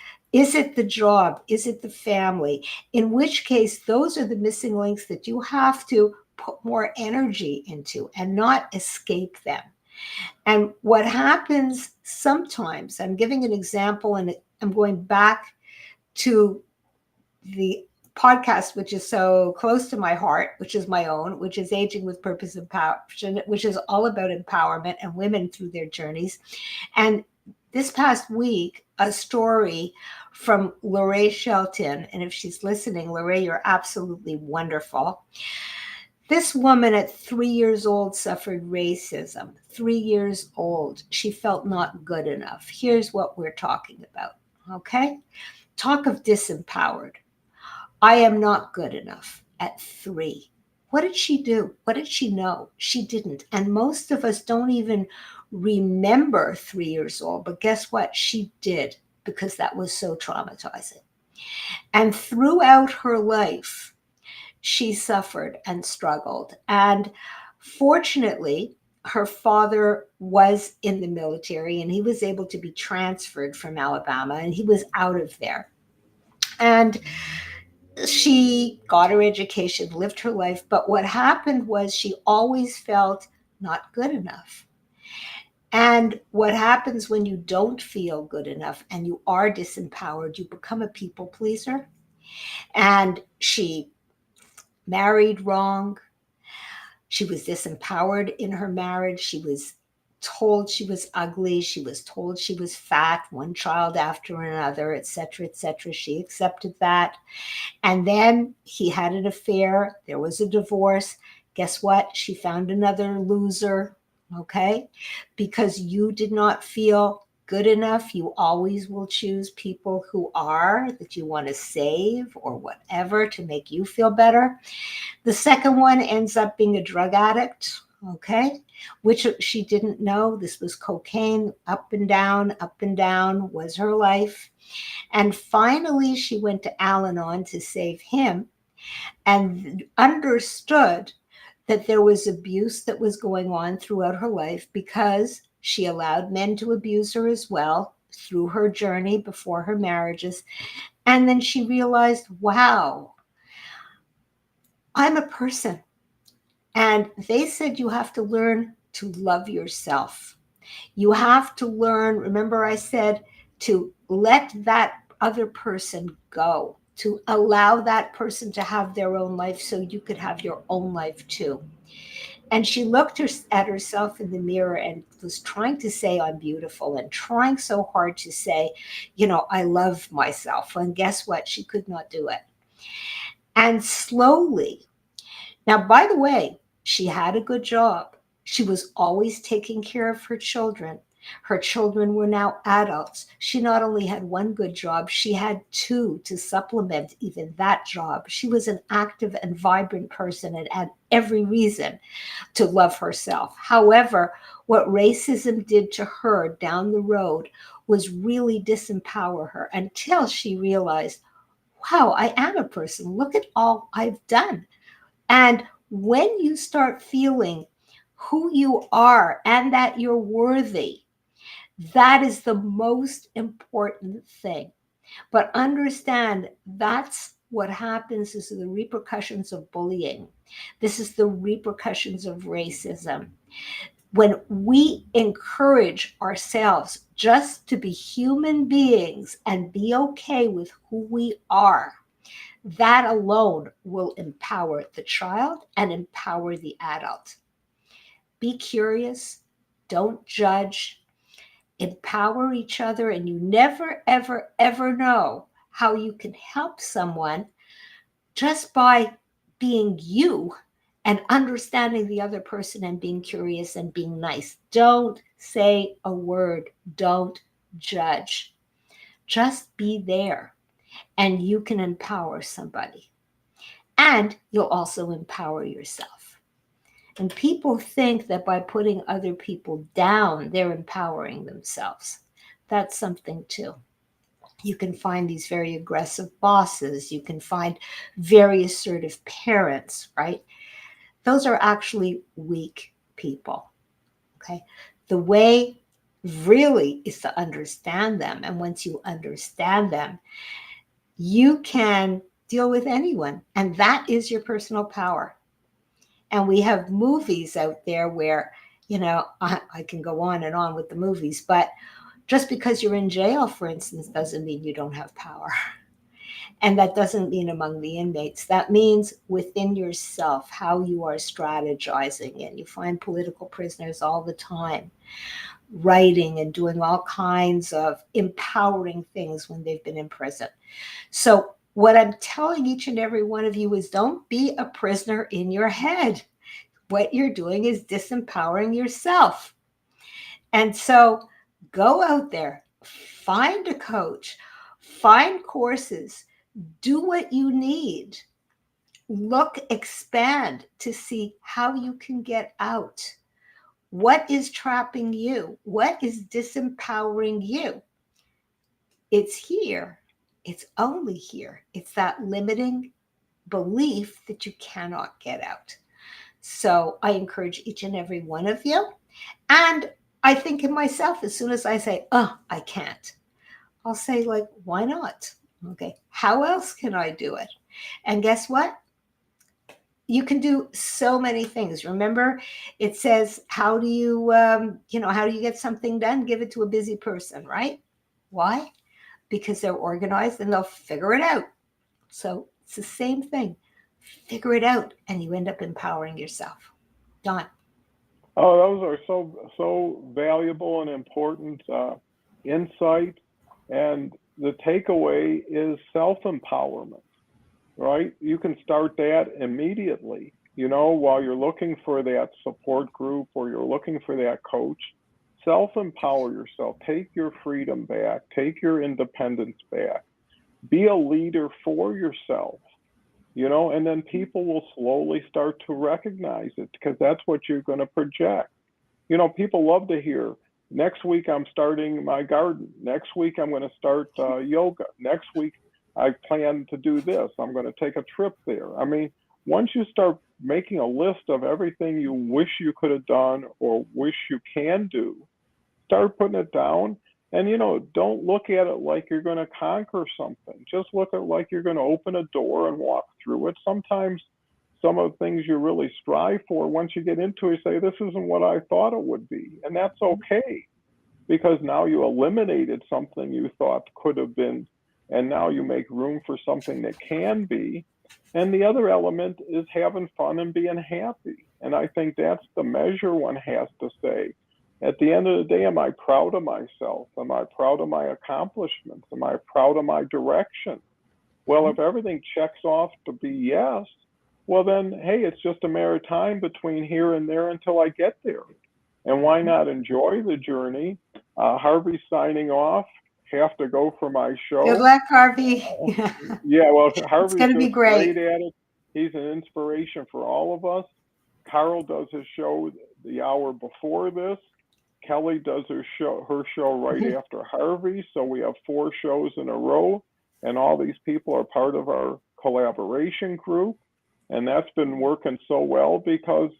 the job? Is it the family? In which case, those are the missing links that you have to put more energy into and not escape them. And what happens sometimes, I'm giving an example and I'm going back to the podcast, which is so close to my heart, which is my own, which is Aging with Purpose and Passion, which is all about empowerment and women through their journeys. And this past week, a story from Lorraine Shelton. And if she's listening, Lorraine, you're absolutely wonderful. This woman at 3 years old suffered racism. 3 years old. She felt not good enough. Here's what we're talking about. Okay? Talk of disempowered. I am not good enough at 3. What did she do? What did she know? She didn't. And most of us don't even remember 3 years old. But guess what? She did, because that was so traumatizing. And throughout her life, she suffered and struggled. And fortunately, her father was in the military and he was able to be transferred from Alabama and he was out of there. And she got her education, lived her life. But what happened was she always felt not good enough. And what happens when you don't feel good enough and you are disempowered, you become a people pleaser. And she married wrong. She was disempowered in her marriage. She was told she was ugly. She was told she was fat, one child after another, etc., etc. She accepted that. And then he had an affair. There was a divorce. Guess what? She found another loser. Okay? Because you did not feel good enough, you always will choose people who are, that you want to save or whatever to make you feel better. The second one ends up being a drug addict. Okay, which she didn't know. This was cocaine, up and down was her life. And finally, she went to Al-Anon to save him and understood that there was abuse that was going on throughout her life because she allowed men to abuse her as well through her journey before her marriages. And then she realized, wow, I'm a person. And they said you have to learn to love yourself. You have to learn, remember I said, to let that other person go, to allow that person to have their own life so you could have your own life too. And she looked at herself in the mirror and was trying to say, I'm beautiful, and trying so hard to say, I love myself. And guess what? She could not do it. And slowly, now, by the way, she had a good job. She was always taking care of her children. Her children were now adults. She not only had one good job, she had two to supplement even that job. She was an active and vibrant person and had every reason to love herself. However, what racism did to her down the road was really disempower her until she realized, wow, I am a person. Look at all I've done. And when you start feeling who you are and that you're worthy, that is the most important thing. But understand that's what happens is the repercussions of bullying. This is the repercussions of racism. When we encourage ourselves just to be human beings and be okay with who we are, that alone will empower the child and empower the adult. Be curious, don't judge, empower each other, and you never, ever, ever know how you can help someone just by being you and understanding the other person and being curious and being nice. Don't say a word, don't judge. Just be there, and you can empower somebody. And you'll also empower yourself. And people think that by putting other people down, they're empowering themselves. That's something too. You can find these very aggressive bosses. You can find very assertive parents, right? Those are actually weak people, okay? The way really is to understand them. And once you understand them, you can deal with anyone. And that is your personal power. And we have movies out there where, I can go on and on with the movies, but just because you're in jail, for instance, doesn't mean you don't have power. And that doesn't mean among the inmates. That means within yourself, how you are strategizing. And you find political prisoners all the time writing and doing all kinds of empowering things when they've been in prison. So what I'm telling each and every one of you is don't be a prisoner in your head. What you're doing is disempowering yourself. And so go out there, find a coach, find courses, do what you need. Look, expand to see how you can get out. What is trapping you? What is disempowering you? It's here. It's only here. It's that limiting belief that you cannot get out. So I encourage each and every one of you. And I think in myself, as soon as I say, oh, I can't, I'll say, like, why not? Okay, how else can I do it? And guess what? You can do so many things. Remember, it says, how do you, how do you get something done? Give it to a busy person, right? Why? Because they're organized and they'll figure it out. So it's the same thing. Figure it out, and you end up empowering yourself. Don. Oh, those are so valuable and important insight. And the takeaway is self-empowerment, right? You can start that immediately. While you're looking for that support group or you're looking for that coach, self-empower yourself. Take your freedom back. Take your independence back. Be a leader for yourself. And then people will slowly start to recognize it because that's what you're going to project. People love to hear, next week I'm starting my garden. Next week I'm going to start yoga. Next week I plan to do this. I'm going to take a trip there. I mean, once you start making a list of everything you wish you could have done or wish you can do, start putting it down. And, don't look at it like you're going to conquer something. Just look at it like you're going to open a door and walk through it. Sometimes some of the things you really strive for, once you get into it, you say, this isn't what I thought it would be. And that's okay, because now you eliminated something you thought could have been, and now you make room for something that can be. And the other element is having fun and being happy. And I think that's the measure one has to say. At the end of the day, am I proud of myself? Am I proud of my accomplishments? Am I proud of my direction? Well, if everything checks off to be yes, well then, hey, it's just a matter of time between here and there until I get there. And why not enjoy the journey Harvey's signing off. Have to go for my Good show. luck, Harvey. Yeah, well, It's Harvey's going to be just great great. at it. He's an inspiration for all of us. Carol does his show the hour before this. Kelly does her show right after Harvey. So we have 4 shows in a row, and all these people are part of our collaboration group. And that's been working so well because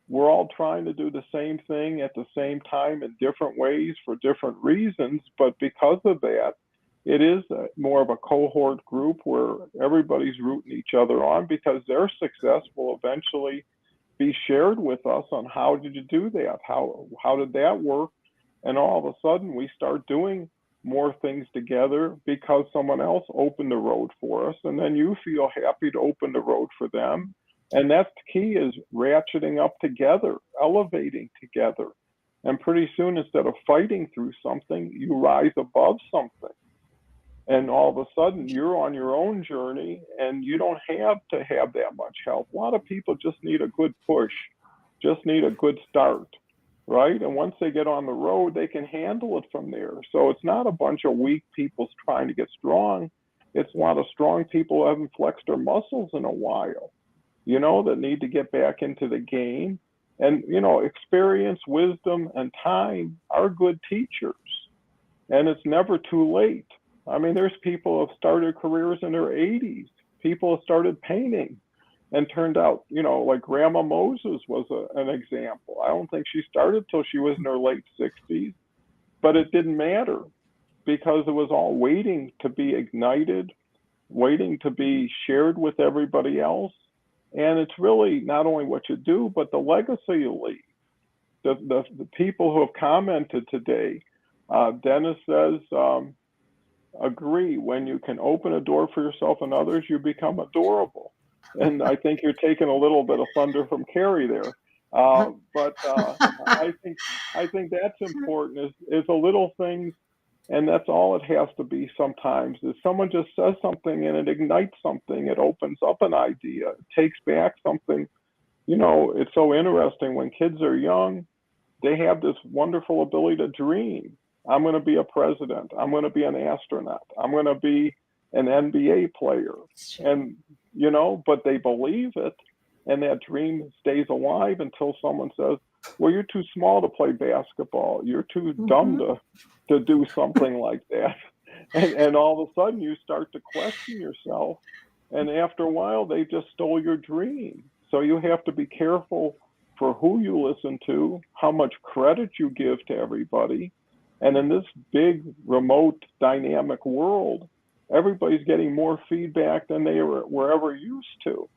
we're all trying to do the same thing at the same time in different ways for different reasons. But because of that, it is more of a cohort group where everybody's rooting each other on because their success will eventually be shared with us on how did you do that? How did that work? And all of a sudden we start doing more things together because someone else opened the road for us. And then you feel happy to open the road for them. And that's the key, is ratcheting up together, elevating together. And pretty soon, instead of fighting through something, you rise above something. And all of a sudden you're on your own journey and you don't have to have that much help. A lot of people just need a good push, just need a good start, right? And once they get on the road, they can handle it from there. So it's not a bunch of weak people trying to get strong. It's a lot of strong people who haven't flexed their muscles in a while, that need to get back into the game. And, experience, wisdom, and time are good teachers. And it's never too late. I mean, there's people who have started careers in their 80s. People have started painting and turned out, like Grandma Moses was an example. I don't think she started till she was in her late 60s, but it didn't matter because it was all waiting to be ignited, waiting to be shared with everybody else. And it's really not only what you do, but the legacy you leave. The people who have commented today, Dennis says, agree, when you can open a door for yourself and others, you become adorable. And I think you're taking a little bit of thunder from Carrie there. But I think that's important, is the little things. And that's all it has to be sometimes, is someone just says something and it ignites something. It opens up an idea. It takes back something. It's so interesting when kids are young, they have this wonderful ability to dream. I'm going to be a president. I'm going to be an astronaut. I'm going to be an NBA player. And, but they believe it. And that dream stays alive until someone says, well, you're too small to play basketball. You're too dumb to do something like that. And all of a sudden you start to question yourself. And after a while, they just stole your dream. So you have to be careful for who you listen to, how much credit you give to everybody. And in this big, remote, dynamic world, everybody's getting more feedback than they were ever used to.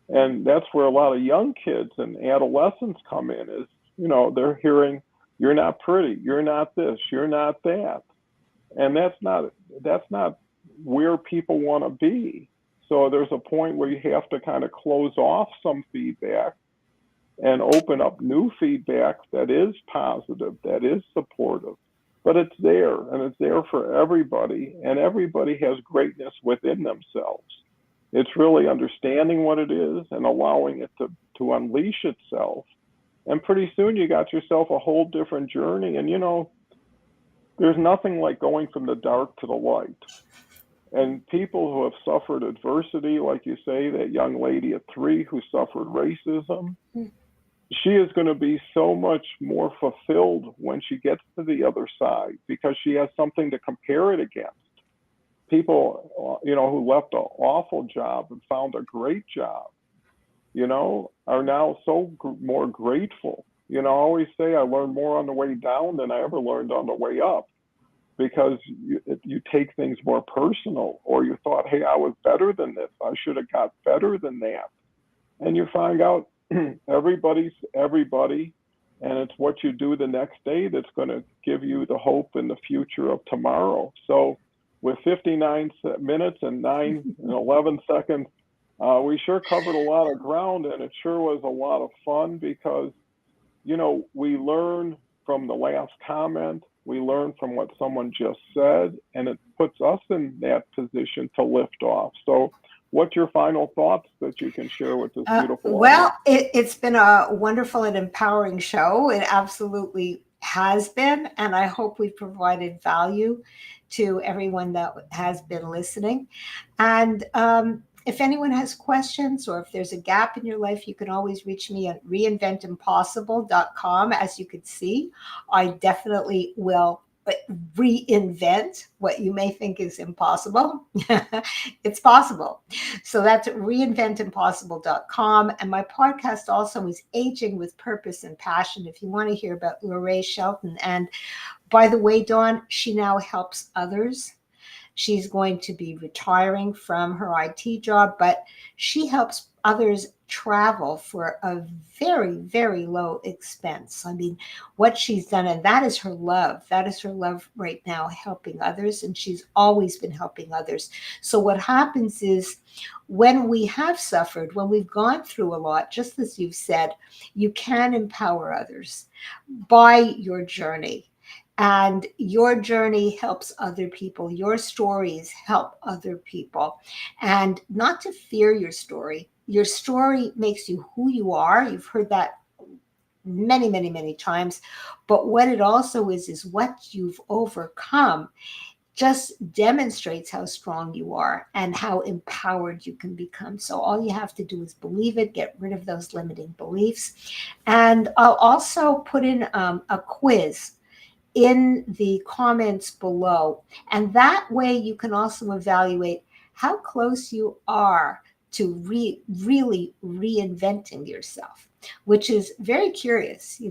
And that's where a lot of young kids and adolescents come in, is, they're hearing, you're not pretty, you're not this, you're not that. And that's not where people want to be. So there's a point where you have to kind of close off some feedback and open up new feedback that is positive, that is supportive. But it's there, and it's there for everybody, and everybody has greatness within themselves. It's really understanding what it is and allowing it to unleash itself. And pretty soon you got yourself a whole different journey. And, there's nothing like going from the dark to the light. And people who have suffered adversity, like you say, that young lady at 3 who suffered racism, she is going to be so much more fulfilled when she gets to the other side, because she has something to compare it against. People, who left an awful job and found a great job, are now so more grateful. I always say I learned more on the way down than I ever learned on the way up, because you take things more personal, or you thought, hey, I was better than this. I should have got better than that. And you find out everybody's everybody, and it's what you do the next day that's going to give you the hope in the future of tomorrow. So with 59 minutes and 9 and 11 seconds, we sure covered a lot of ground, and it sure was a lot of fun, because, we learn from the last comment, we learn from what someone just said, and it puts us in that position to lift off. So what's your final thoughts that you can share with this beautiful well, audience? it's been a wonderful and empowering show. It absolutely has been, and I hope we've provided value to everyone that has been listening. And if anyone has questions or if there's a gap in your life, you can always reach me at reinventimpossible.com. As you can see, I definitely will reinvent what you may think is impossible. It's possible. So that's reinventimpossible.com. And my podcast also is Aging with Purpose and Passion. If you want to hear about Lorraine Shelton. And by the way, Dawn, she now helps others. She's going to be retiring from her IT job, but she helps others travel for a very, very low expense. I mean, what she's done, and that is her love. That is her love right now, helping others. And she's always been helping others. So what happens is when we have suffered, when we've gone through a lot, just as you've said, you can empower others by your journey. And your journey helps other people. Your stories help other people. And not to fear your story. Your story makes you who you are. You've heard that many, many, many times. But what it also is what you've overcome just demonstrates how strong you are and how empowered you can become. So all you have to do is believe it, get rid of those limiting beliefs. And I'll also put in a quiz in the comments below. And that way you can also evaluate how close you are to really reinventing yourself, which is very curious,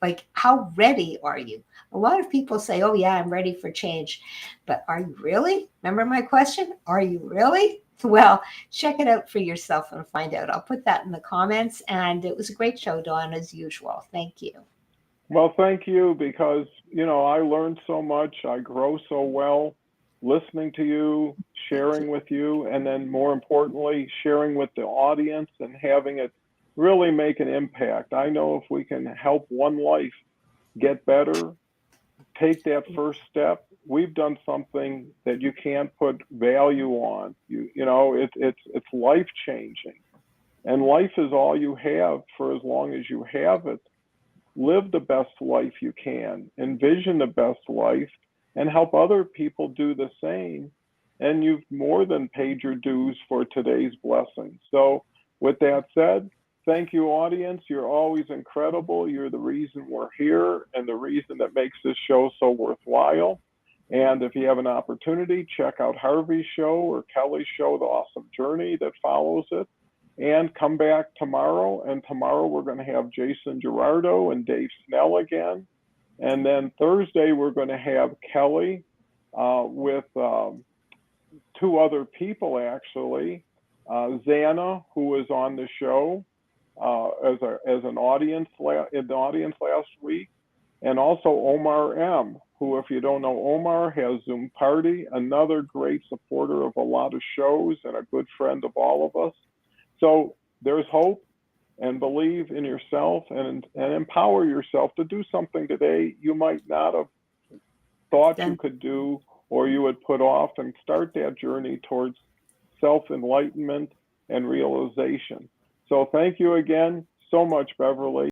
like how ready are you? A lot of people say, oh yeah, I'm ready for change. But are you really? Remember my question? Are you really? Well, check it out for yourself and find out. I'll put that in the comments. And it was a great show, Dawn, as usual. Thank you. Well, thank you, because, I learned so much. I grow so well listening to you, sharing with you, and then more importantly, sharing with the audience and having it really make an impact. I know if we can help one life get better, take that first step, we've done something that you can't put value on. It's life changing, and life is all you have for as long as you have it. Live the best life you can, envision the best life, and help other people do the same. And you've more than paid your dues for today's blessing. So, with that said, thank you, audience. You're always incredible. You're the reason we're here and the reason that makes this show so worthwhile. And if you have an opportunity, check out Harvey's show or Kelly's show, The Awesome Journey, that follows it. And come back tomorrow. And tomorrow we're going to have Jason Gerardo and Dave Snell again. And then Thursday we're going to have Kelly with two other people, actually. Zana, who was on the show as an audience in the audience last week, and also Omar M., who, if you don't know Omar, has Zoom Party, another great supporter of a lot of shows and a good friend of all of us. So there's hope, and believe in yourself and empower yourself to do something today you might not have thought you could do or you would put off, and start that journey towards self-enlightenment and realization. So thank you again so much, Beverly.